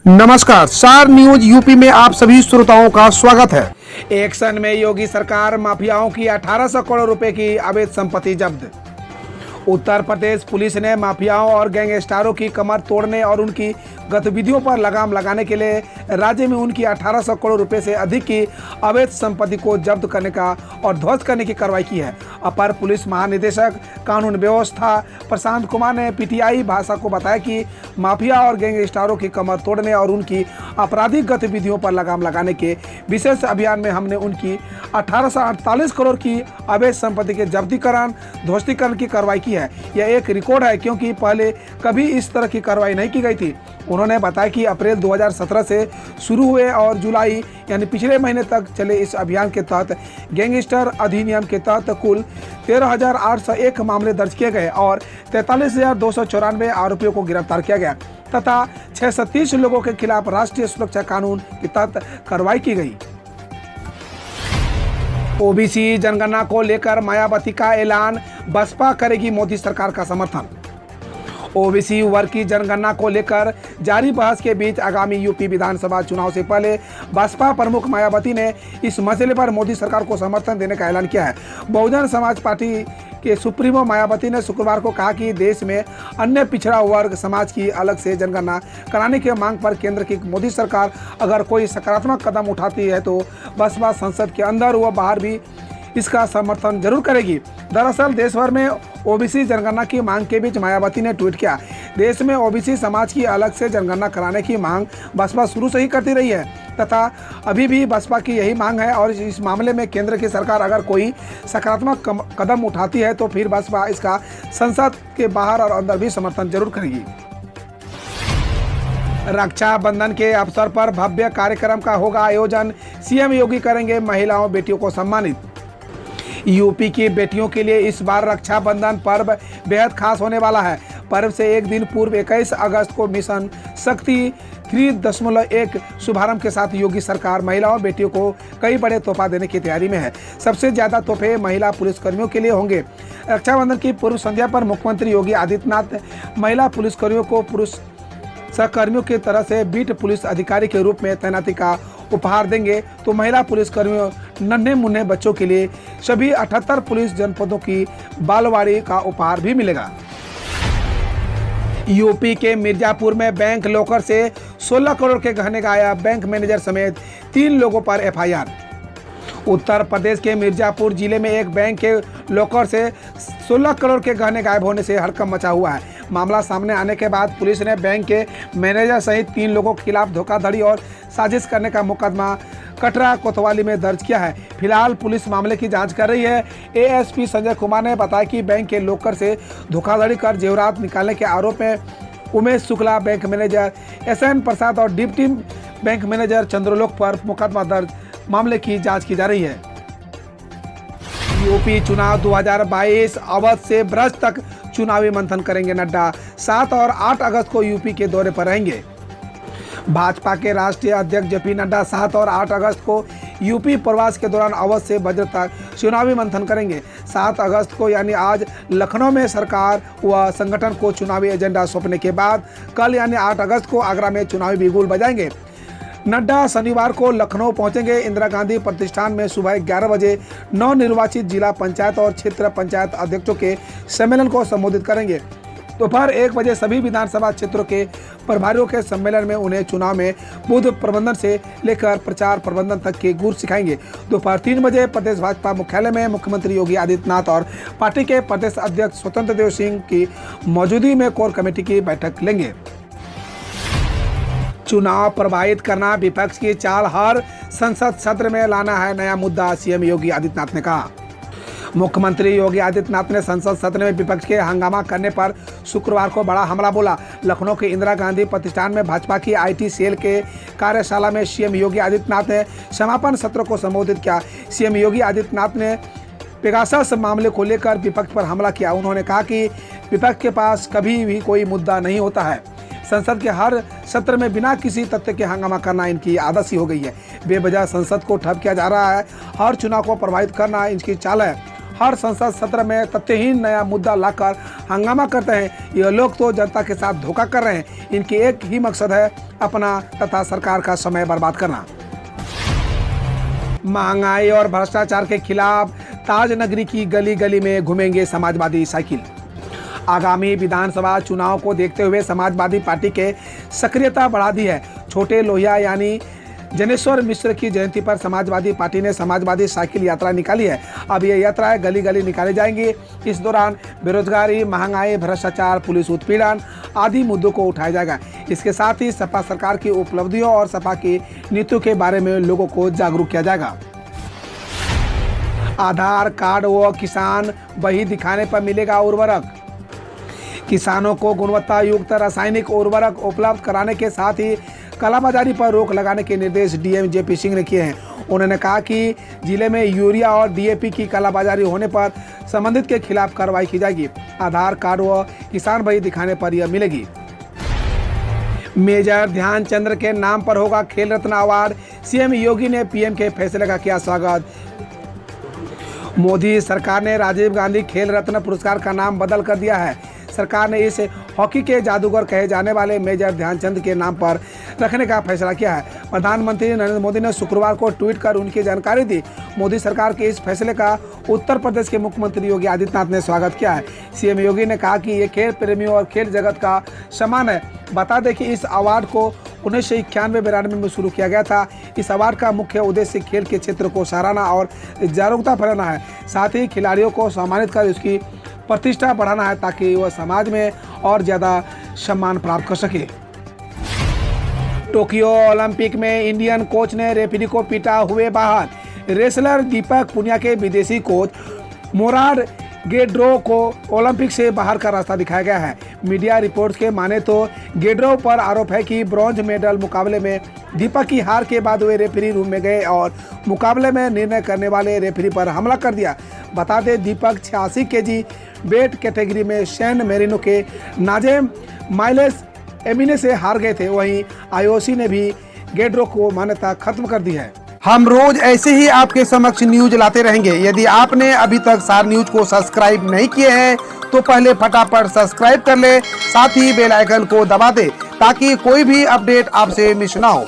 नमस्कार, सार news UP में आप सभी श्रोताओं का स्वागत है। एक्शन में योगी सरकार, माफियाओं की 1800 करोड़ रुपए की अवैध संपत्ति जब्त। उत्तर प्रदेश पुलिस ने माफियाओं और गैंगस्टरों की कमर तोड़ने और उनकी गतिविधियों पर लगाम लगाने के लिए राज्य में उनकी 1800 करोड़ रुपए से अधिक की अवैध संपत्ति को जब्त करने का और ध्वस्त करने की कार्रवाई की है। अपर पुलिस महानिदेशक कानून व्यवस्था प्रशांत कुमार ने पीटीआई भाषा को बताया कि माफिया और गैंगस्टरों की कमर तोड़ने और उनकी आपराधिक गतिविधियों पर लगाम लगाने के विशेष अभियान में हमने उनकी 1848 करोड़ की अवैध संपत्ति के जब्तीकरण ध्वस्तीकरण की कार्रवाई की है। यह एक रिकॉर्ड है क्योंकि पहले कभी इस तरह की कार्रवाई नहीं की गई थी। उन्होंने बताया कि अप्रैल 2017 से शुरू हुए और जुलाई यानी पिछले महीने तक चले इस अभियान के तहत गैंगस्टर अधिनियम के तहत कुल 13,801 मामले दर्ज किए गए और 43,294 आरोपियों को गिरफ्तार किया गया तथा 630 लोगों के खिलाफ राष्ट्रीय सुरक्षा कानून के तहत कार्रवाई की गई। ओबीसी जनगणना को लेकर मायावती का ऐलान, बसपा करेगी मोदी सरकार का समर्थन। ओबीसी वर्ग की जनगणना को लेकर जारी बहस के बीच आगामी यूपी विधानसभा चुनाव से पहले बसपा प्रमुख मायावती ने इस मसले पर मोदी सरकार को समर्थन देने का ऐलान किया है। बहुजन समाज पार्टी के सुप्रीमो मायावती ने शुक्रवार को कहा कि देश में अन्य पिछड़ा वर्ग समाज की अलग से जनगणना कराने की मांग पर केंद्र की मोदी सरकार अगर कोई सकारात्मक कदम उठाती है तो बसपा संसद के अंदर व बाहर भी इसका समर्थन जरूर करेगी। दरअसल देश भर में ओबीसी जनगणना की मांग के बीच मायावती ने ट्वीट किया, देश में ओबीसी समाज की अलग से जनगणना कराने की मांग बसपा शुरू से ही करती रही है तथा अभी भी बसपा की यही मांग है और इस मामले में केंद्र की सरकार अगर कोई सकारात्मक कदम उठाती है तो फिर बसपा इसका संसद के बाहर और अंदर भी समर्थन जरूर करेगी। रक्षाबंधन के अवसर पर भव्य कार्यक्रम का होगा आयोजन, सीएम योगी करेंगे महिलाओं बेटियों को सम्मानित। यूपी की बेटियों के लिए इस बार रक्षाबंधन पर्व बेहद खास होने वाला है। पर्व से एक दिन पूर्व 21 अगस्त को मिशन शक्ति 3.1 शुभारंभ के साथ योगी सरकार महिलाओं बेटियों को कई बड़े तोहफा देने की तैयारी में है। सबसे ज्यादा तोहफे महिला पुलिसकर्मियों के लिए होंगे। रक्षाबंधन की पूर्व संध्या पर मुख्यमंत्री योगी आदित्यनाथ महिला पुलिसकर्मियों को पुरुष सहकर्मियों की तरह से बीट पुलिस अधिकारी के रूप में तैनाती का उपहार देंगे तो महिला पुलिसकर्मियों नन्हे मुन्ने बच्चों के लिए सभी 78 पुलिस जनपदों की बालवाड़ी का उपहार भी मिलेगा। यूपी के मिर्जापुर में बैंक लॉकर से 16 करोड़ के गहने गायब, बैंक मैनेजर समेत 3 लोगों पर एफआईआर। उत्तर प्रदेश के मिर्जापुर जिले में एक बैंक के लॉकर से 16 करोड़ के गहने गायब होने से हड़कंप मचा हुआ है। मामला सामने आने के बाद पुलिस ने बैंक के मैनेजर सहित 3 लोगों के खिलाफ धोखाधड़ी और साजिश करने का मुकदमा कटरा कोतवाली में दर्ज किया है। फिलहाल पुलिस मामले की जांच कर रही है। एएसपी संजय कुमार ने बताया कि बैंक के लॉकर से धोखाधड़ी कर जेवरात निकालने के आरोप में Umesh Shukla, bank manager SN Prasad और डिप्टी बैंक मैनेजर चंद्रलोक पर मुकदमा दर्ज, मामले की जांच की जा रही है। यूपी चुनाव 2022 अवध से ब्रज तक चुनावी मंथन करेंगे नड्डा। 7 और 8 अगस्त को यूपी के दौरे पर रहेंगे। भाजपा के राष्ट्रीय अध्यक्ष जेपी नड्डा 7 और 8 अगस्त को यूपी प्रवास के दौरान अवध से ब्रज तक चुनावी मंथन करेंगे। 7 अगस्त को यानी आज लखनऊ में सरकार व संगठन को चुनावी एजेंडा सौंपने के बाद कल यानी 8 अगस्त को आगरा में चुनावी बिगुल बजाएंगे। नड्डा शनिवार को लखनऊ पहुंचेंगे। इंदिरा गांधी प्रतिष्ठान में सुबह 11 बजे नवनिर्वाचित जिला पंचायत और क्षेत्र पंचायत अध्यक्षों के सम्मेलन को संबोधित करेंगे। दोपहर 1 बजे सभी विधानसभा क्षेत्रों के प्रभारियों के सम्मेलन में उन्हें चुनाव में बूथ प्रबंधन से लेकर प्रचार प्रबंधन तक के गुर सिखाएंगे। दोपहर 3 बजे प्रदेश भाजपा मुख्यालय में मुख्यमंत्री योगी आदित्यनाथ और पार्टी के प्रदेश अध्यक्ष स्वतंत्र देव सिंह की मौजूदगी में कोर कमेटी की बैठक लेंगे। चुनाव प्रभावित करना विपक्ष की चाल, हर संसद सत्र में लाना है नया मुद्दा, सीएम योगी आदित्यनाथ ने कहा। मुख्यमंत्री योगी आदित्यनाथ ने संसद सत्र में विपक्ष के हंगामा करने पर शुक्रवार को बड़ा हमला बोला। लखनऊ के इंदिरा गांधी प्रतिष्ठान में भाजपा की आईटी सेल के कार्यशाला में सीएम योगी आदित्यनाथ ने समापन सत्र को संबोधित किया। सीएम योगी आदित्यनाथ ने पेगासस मामले को लेकर विपक्ष पर हमला किया। उन्होंने कहा कि विपक्ष के पास कभी भी कोई मुद्दा नहीं होता है। संसद के हर सत्र में बिना किसी तथ्य के हंगामा करना इनकी आदत सी हो गई है। बेवजह संसद को ठप किया जा रहा है। हर चुनाव को प्रभावित करना इनकी चाल है हर संसद सत्र में तथ्यहीन नया मुद्दा लाकर हंगामा करते हैं। यह लोग तो जनता के साथ धोखा कर रहे हैं। इनकी एक ही मकसद है, अपना तथा सरकार का समय बर्बाद करना। महंगाई और भ्रष्टाचार के खिलाफ ताज नगरी की गली गली में घूमेंगे समाजवादी साइकिल। आगामी विधानसभा चुनाव को देखते हुए समाजवादी पार्टी के सक्रियता बढ़ा दी है। छोटे लोहिया यानी जनेश्वर मिश्र की जयंती पर समाजवादी पार्टी ने समाजवादी साइकिल यात्रा निकाली है। अब ये यात्राएं गली गली निकाली जाएंगी। इस दौरान बेरोजगारी, महंगाई, भ्रष्टाचार, पुलिस उत्पीड़न आदि मुद्दों को उठाया जाएगा। इसके साथ ही सपा सरकार की उपलब्धियों और सपा की नीतियों के बारे में लोगों को जागरूक किया जाएगा। आधार कार्ड व किसान बही दिखाने पर मिलेगा उर्वरक। किसानों को गुणवत्ता युक्त रासायनिक उर्वरक उपलब्ध कराने के साथ ही कालाबाजारी पर रोक लगाने के निर्देश डीएम जेपी सिंह ने किए हैं। उन्होंने कहा कि जिले में यूरिया और डीएपी की कालाबाजारी होने पर संबंधित के खिलाफ कार्रवाई की जाएगी। आधार कार्ड व किसान बही दिखाने पर यह मिलेगी। मेजर ध्यानचंद के नाम पर होगा खेल रत्न अवार्ड। सीएम योगी ने पीएम के फैसले का किया स्वागत। मोदी सरकार ने राजीव गांधी खेल रत्न पुरस्कार का नाम बदल कर दिया है। सरकार ने इस हॉकी के जादूगर कहे जाने वाले मेजर ध्यानचंद के नाम पर रखने का फैसला किया है। प्रधानमंत्री नरेंद्र मोदी ने शुक्रवार को ट्वीट कर उनकी जानकारी दी। मोदी सरकार के इस फैसले का उत्तर प्रदेश के मुख्यमंत्री योगी आदित्यनाथ ने स्वागत किया है। सीएम योगी ने कहा कि ये खेल प्रेमियों और खेल जगत का सम्मान है। बता दें कि इस अवार्ड को 1991-92 में शुरू किया गया था। इस अवार्ड का मुख्य उद्देश्य खेल के क्षेत्र को सराहना और जागरूकता फैलाना है। साथ ही खिलाड़ियों को सम्मानित कर उसकी प्रतिष्ठा बढ़ाना है ताकि वह समाज में और ज्यादा सम्मान प्राप्त कर सके। टोक्यो ओलंपिक में इंडियन कोच ने रेफरी को पीटा, हुए बाहर। रेसलर दीपक पुनिया के विदेशी कोच मोराड गेड्रो को ओलंपिक से बाहर का रास्ता दिखाया गया है। मीडिया रिपोर्ट्स के माने तो गेड्रो पर आरोप है कि ब्रॉन्ज मेडल मुकाबले में दीपक की हार के बाद वे रेफरी रूम में गए और मुकाबले में निर्णय करने वाले रेफरी पर हमला कर दिया। बता दें, दीपक 86 केजी वेट कैटेगरी में सैन मेरिनो के नाजेम माइलेस एमिने से हार गए थे। वहीं आईओसी ने भी गेड्रो को मान्यता खत्म कर दी है। हम रोज ऐसे ही आपके समक्ष न्यूज लाते रहेंगे। यदि आपने अभी तक सार न्यूज को सब्सक्राइब नहीं किए हैं तो पहले फटाफट सब्सक्राइब कर ले, साथ ही बेल आइकन को दबा दे ताकि कोई भी अपडेट आपसे मिस ना हो।